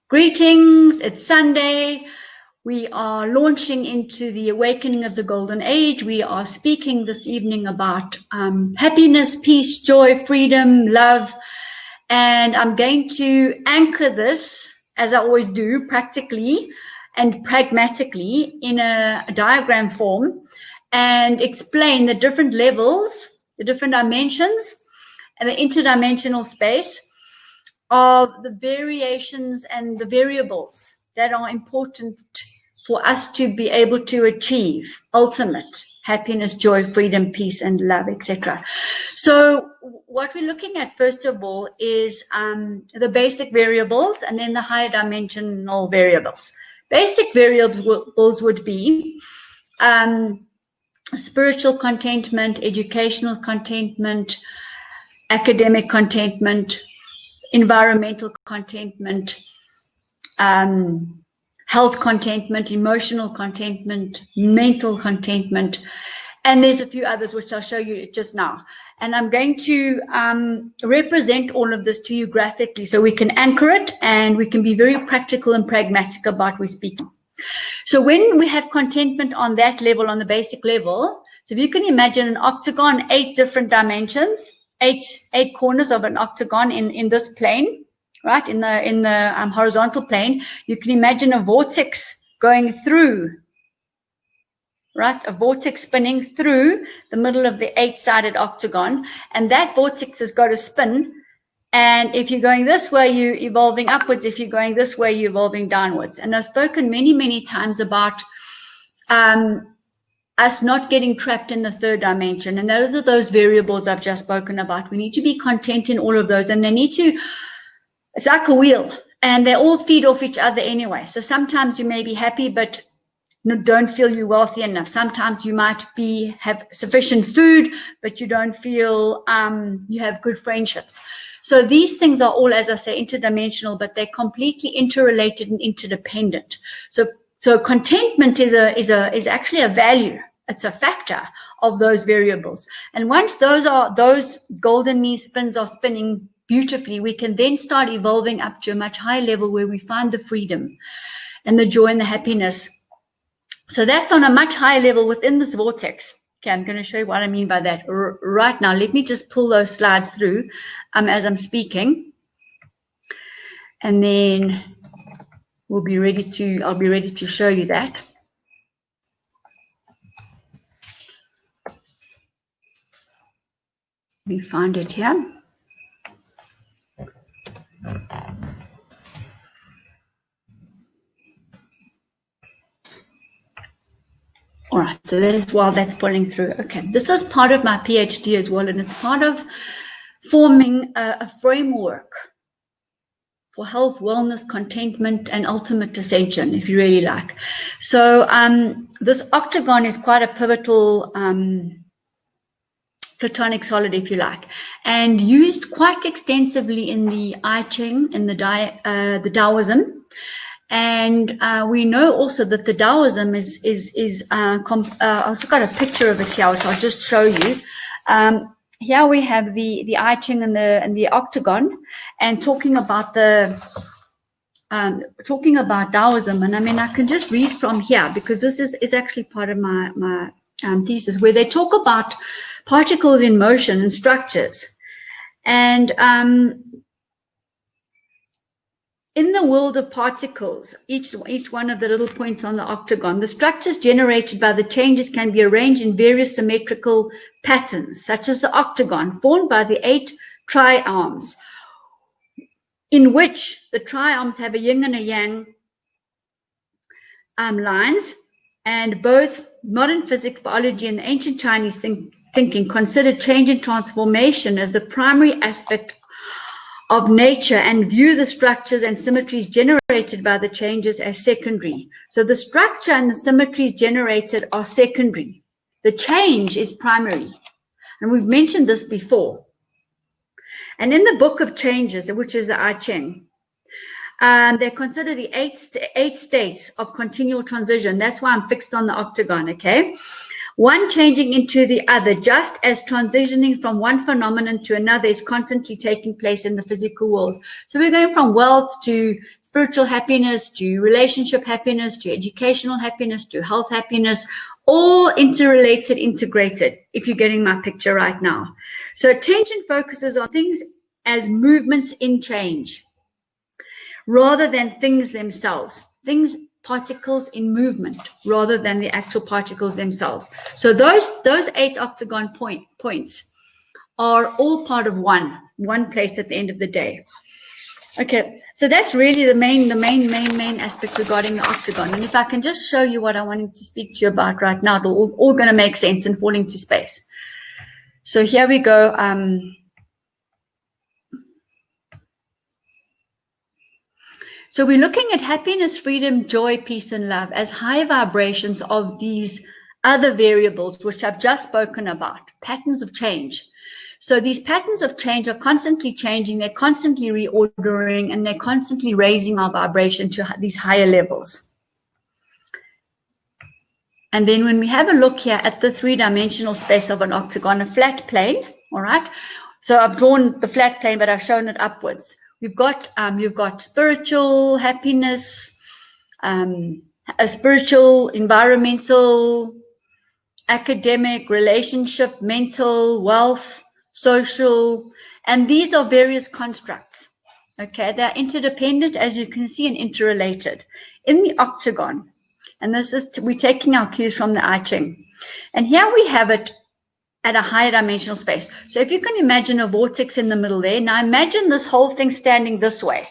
Greetings, it's Sunday. We are launching into the awakening of the golden age. We are speaking this evening about happiness, peace, joy, freedom, love. And I'm going to anchor this, as I always do, practically and pragmatically in a diagram form and explain the different levels, the different dimensions, and the interdimensional space of the variations and the variables that are important for us to be able to achieve ultimate happiness, joy, freedom, peace, and love, etc. So what we're looking at, first of all, is the basic variables and then the higher dimensional variables. Basic variables would be spiritual contentment, educational contentment, academic contentment, environmental contentment, health contentment, emotional contentment, mental contentment, and there's a few others which I'll show you just now. And I'm going to represent all of this to you graphically so we can anchor it and we can be very practical and pragmatic about what we're speaking. So when we have contentment on that level, on the basic level, so if you can imagine an octagon, 8 different dimensions, eight corners of an octagon in this plane, right? In the horizontal plane, you can imagine a vortex going through, right? A vortex spinning through the middle of the 8-sided octagon, and that vortex has got to spin. And if you're going this way, you're evolving upwards. If you're going this way, you're evolving downwards. And I've spoken many, many times about us not getting trapped in the third dimension. And those are those variables I've just spoken about. We need to be content in all of those. And they need to, it's like a wheel. And they all feed off each other anyway. So sometimes you may be happy, but don't feel you're wealthy enough. Sometimes you might have sufficient food, but you don't feel you have good friendships. So these things are all, as I say, interdimensional, but they're completely interrelated and interdependent. So contentment is actually a value. It's a factor of those variables. And once those golden knee spins are spinning beautifully, we can then start evolving up to a much higher level where we find the freedom and the joy and the happiness. So that's on a much higher level within this vortex. Okay, I'm going to show you what I mean by that right now. Let me just pull those slides through as I'm speaking. And then I'll be ready to show you that. Let me find it here. All right, so that is while that's pulling through. Okay, this is part of my PhD as well, and it's part of forming a framework for health, wellness, contentment, and ultimate ascension, if you really like. So this octagon is quite a pivotal platonic solid, if you like, and used quite extensively in the I-Ching, in the Taoism. And we know also that the Taoism I've also got a picture of it here, which I'll just show you. Here we have the I-Ching and the octagon, and talking about Taoism. And I mean, I can just read from here because this is actually part of my thesis, where they talk about particles in motion and structures. And in the world of particles, each one of the little points on the octagon, the structures generated by the changes can be arranged in various symmetrical patterns, such as the octagon formed by the 8 tri-arms, in which the tri-arms have a yin and a yang lines, and both modern physics, biology, and the ancient Chinese thinking considered change and transformation as the primary aspect of nature and view the structures and symmetries generated by the changes as secondary. So the structure and the symmetries generated are secondary. The change is primary. And we've mentioned this before. And in the book of changes, which is the I-Ching, they consider the eight states of continual transition. That's why I'm fixed on the octagon, okay? one changing into the other, just as transitioning from one phenomenon to another is constantly taking place in the physical world. So we're going from wealth to spiritual happiness, to relationship happiness, to educational happiness, to health happiness, all interrelated, integrated, if you're getting my picture right now. So attention focuses on things as movements in change, rather than things themselves. Things, particles in movement, rather than the actual particles themselves. So those 8 octagon points are all part of one place at the end of the day. Okay, so that's really the main aspect regarding the octagon. And if I can just show you what I wanted to speak to you about right now, it'll all going to make sense and fall into space. So here we go. So we're looking at happiness, freedom, joy, peace, and love as high vibrations of these other variables, which I've just spoken about, patterns of change. So these patterns of change are constantly changing, they're constantly reordering, and they're constantly raising our vibration to these higher levels. And then when we have a look here at the 3-dimensional space of an octagon, a flat plane, all right? So I've drawn the flat plane, but I've shown it upwards. You've got spiritual happiness, a spiritual, environmental, academic, relationship, mental, wealth, social, and these are various constructs. Okay, they're interdependent, as you can see, and interrelated. In the octagon, and this is, we're taking our cues from the I-Ching, and here we have it at a higher dimensional space. So if you can imagine a vortex in the middle there, now imagine this whole thing standing this way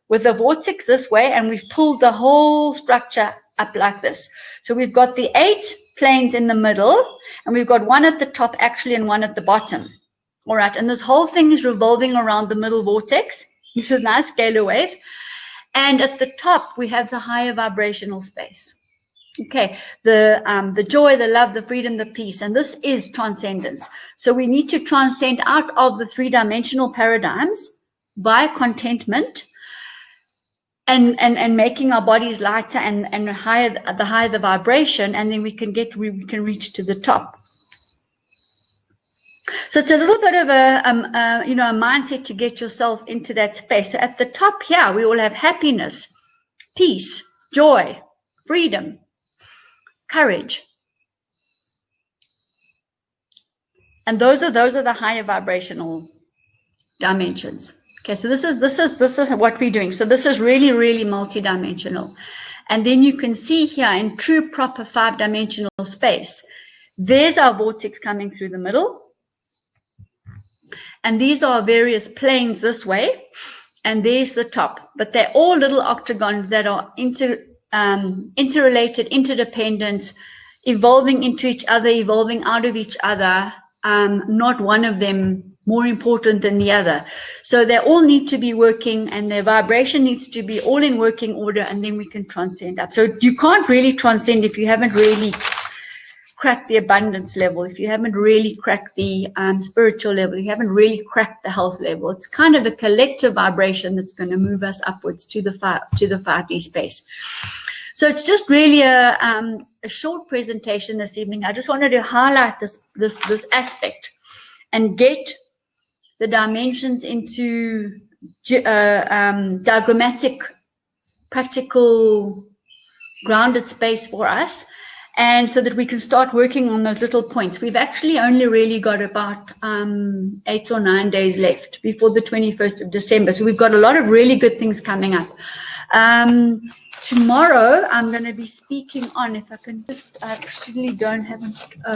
with the vortex this way, and we've pulled the whole structure up like this. So we've got the 8 planes in the middle, and we've got one at the top actually and one at the bottom. All right, and this whole thing is revolving around the middle vortex. This is a nice scalar wave. And at the top, we have the higher vibrational space. Okay, the joy, the love, the freedom, the peace, and this is transcendence. So we need to transcend out of the 3-dimensional paradigms by contentment and making our bodies lighter and higher, the higher the vibration, and then we can reach to the top. So it's a little bit of a mindset to get yourself into that space. So at the top here, we all have happiness, peace, joy, freedom, courage, and those are the higher vibrational dimensions. Okay, so this is what we're doing. So this is really multidimensional, and then you can see here in true proper 5-dimensional space, there's our vortex coming through the middle, and these are various planes this way, and there's the top, but they're all little octagons that are interrelated, interdependent, evolving into each other, evolving out of each other, not one of them more important than the other. So they all need to be working, and their vibration needs to be all in working order, and then we can transcend up. So you can't really transcend if you haven't really cracked the abundance level, if you haven't really cracked the spiritual level, you haven't really cracked the health level. It's kind of a collective vibration that's going to move us upwards to the 5D space. So it's just really a short presentation this evening. I just wanted to highlight this aspect and get the dimensions into diagrammatic, practical, grounded space for us, and so that we can start working on those little points. We've actually only really got about 8 or 9 days left before the 21st of December. So we've got a lot of really good things coming up. Tomorrow, I'm going to be speaking on, if I can just, I actually don't have,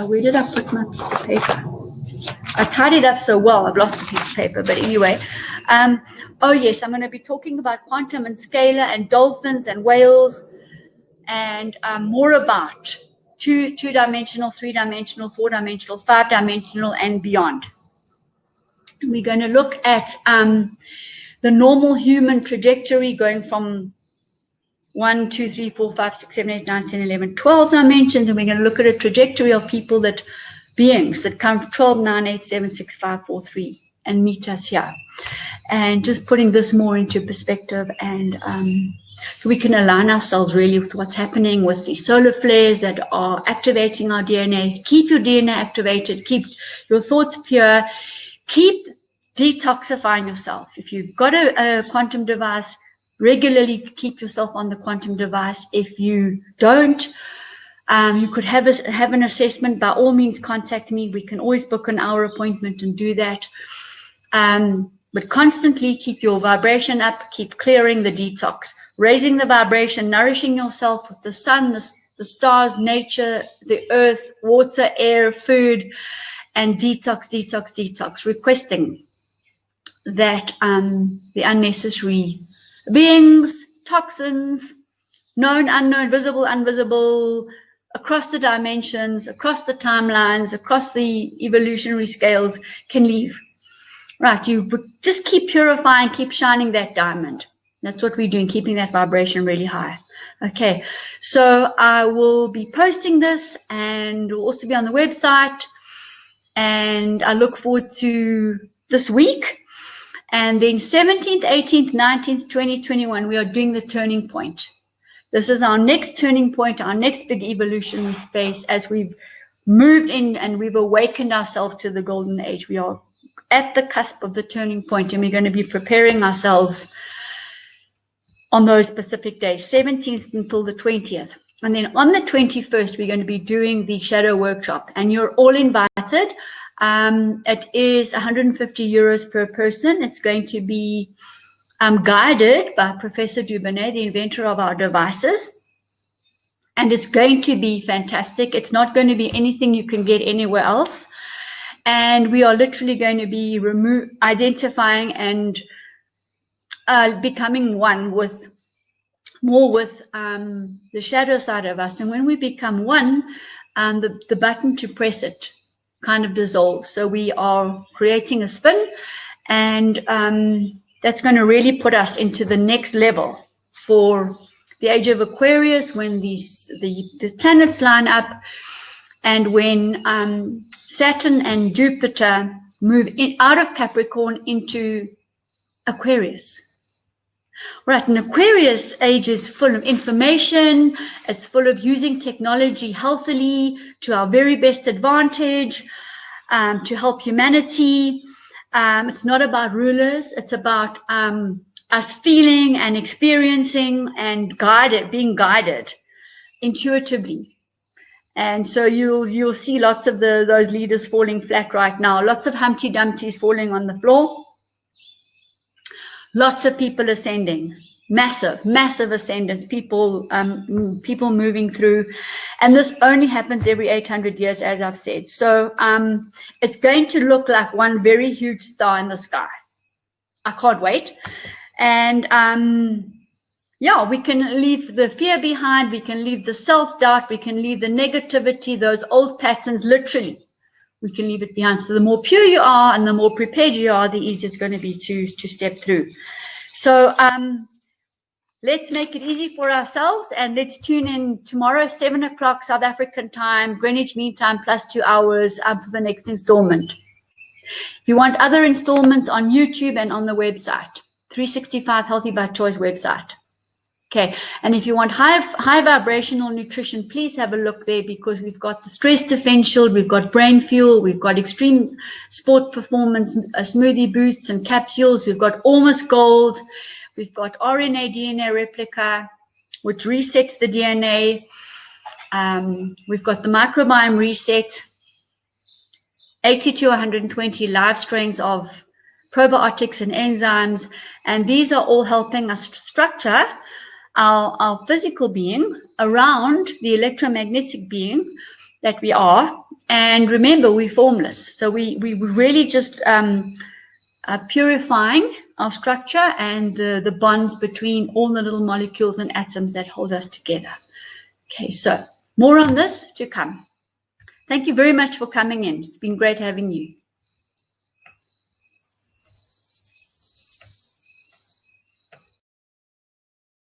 where did I put my piece of paper? I tied it up so well, I've lost the piece of paper, but anyway. Oh yes, I'm going to be talking about quantum and scalar and dolphins and whales, and more about two-dimensional, 3-dimensional, 4-dimensional, 5-dimensional, and beyond. We're going to look at the normal human trajectory going from 1, 2, 3, 4, 5, 6, 7, 8, 9, 10, 11, 12 dimensions, and we're going to look at a trajectory of people beings that come from 12, 9, 8, 7, 6, 5, 4, 3, and meet us here. And just putting this more into perspective, and so we can align ourselves really with what's happening with the solar flares that are activating our DNA. Keep your DNA activated, keep your thoughts pure, keep detoxifying yourself. If you've got a quantum device, regularly keep yourself on the quantum device. If you don't, you could have an assessment. By all means, contact me. We can always book an hour appointment and do that. But constantly keep your vibration up, keep clearing the detox, raising the vibration, nourishing yourself with the sun, the stars, nature, the earth, water, air, food, and detox, requesting that the unnecessary beings, toxins, known, unknown, visible, invisible, across the dimensions, across the timelines, across the evolutionary scales can leave. Right, you just keep purifying, keep shining that diamond. That's what we're doing, keeping that vibration really high. Okay, so I will be posting this, and will also be on the website. And I look forward to this week. And then 17th, 18th, 19th, 2021, we are doing the turning point. This is our next turning point, our next big evolutionary space as we've moved in and we've awakened ourselves to the golden age. We are at the cusp of the turning point, and we're going to be preparing ourselves on those specific days, 17th until the 20th. And then on the 21st, we're going to be doing the shadow workshop, and you're all invited. It is 150 euros per person. It's going to be guided by Professor Dubonnet, the inventor of our devices. And it's going to be fantastic. It's not going to be anything you can get anywhere else. And we are literally going to be identifying and becoming one with the shadow side of us. And when we become one, the button to press it kind of dissolves. So we are creating a spin, and that's going to really put us into the next level for the age of Aquarius, when the planets line up, and when Saturn and Jupiter move out of Capricorn into Aquarius. Right, and Aquarius age is full of information. It's full of using technology healthily to our very best advantage, to help humanity. It's not about rulers. It's about us feeling and experiencing and being guided intuitively. And so you'll see lots of those leaders falling flat right now. Lots of Humpty Dumptys falling on the floor. Lots of people ascending. Massive ascendance. People moving through. And this only happens every 800 years, as I've said. So it's going to look like one very huge star in the sky. I can't wait. And yeah, we can leave the fear behind. We can leave the self-doubt. We can leave the negativity, those old patterns, literally. We can leave it behind. So the more pure you are and the more prepared you are, the easier it's going to be to step through. So let's make it easy for ourselves, and let's tune in tomorrow, 7 o'clock South African time, Greenwich Mean Time, plus 2 hours for the next installment. If you want other installments on YouTube and on the website, 365 Healthy by Choice website. Okay, and if you want high vibrational nutrition, please have a look there, because we've got the Stress Defense Shield, we've got Brain Fuel, we've got Extreme Sport Performance Smoothie Boosts and Capsules, we've got Almost Gold, we've got RNA DNA Replica, which resets the DNA. We've got the Microbiome Reset, 80 to 120 live strains of probiotics and enzymes, and these are all helping us structure our physical being around the electromagnetic being that we are. And remember, we're formless, so we really just purifying our structure and the bonds between all the little molecules and atoms that hold us together. Okay, so more on this to come. Thank you very much for coming in. It's been great having you.